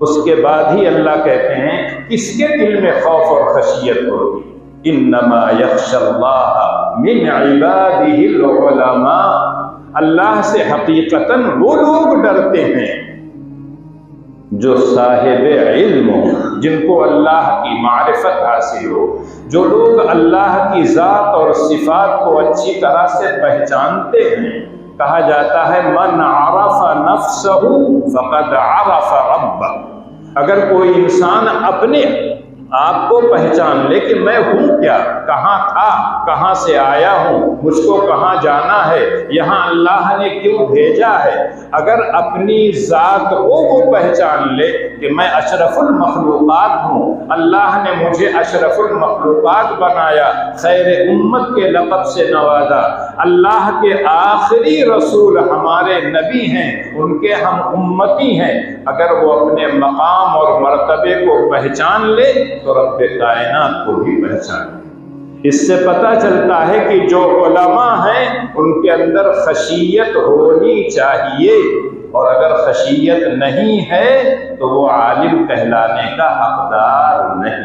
اس کے بعد ہی اللہ کہتے ہیں کس کے دل میں خوف اور خشیت ہوگی، انما یخشی اللہ من عبادہ العلماء، اللہ سے حقیقتاً وہ لوگ ڈرتے ہیں جو صاحب علم ہو، جن کو اللہ کی معرفت حاصل ہو، جو لوگ اللہ کی ذات اور صفات کو اچھی طرح سے پہچانتے ہیں۔ کہا جاتا ہے من عرف نفسہ فقد عرف ربہ، اگر کوئی انسان اپنے آپ کو پہچان لے کہ میں ہوں کیا، کہاں تھا، کہاں سے آیا ہوں، مجھ کو کہاں جانا ہے، یہاں اللہ نے کیوں بھیجا ہے، اگر اپنی ذات کو وہ پہچان لے کہ میں اشرف المخلوقات ہوں، اللہ نے مجھے اشرف المخلوقات بنایا، خیر امت کے لقب سے نوازا، اللہ کے آخری رسول ہمارے نبی ہیں، ان کے ہم امتی ہیں، اگر وہ اپنے مقام اور مرتبے کو پہچان لے تو رب کائنات کو بھی پہچان۔ اس سے پتہ چلتا ہے کہ جو علماء ہیں ان کے اندر خشیت ہونی چاہیے، اور اگر خشیت نہیں ہے تو وہ عالم کہلانے کا حقدار نہیں۔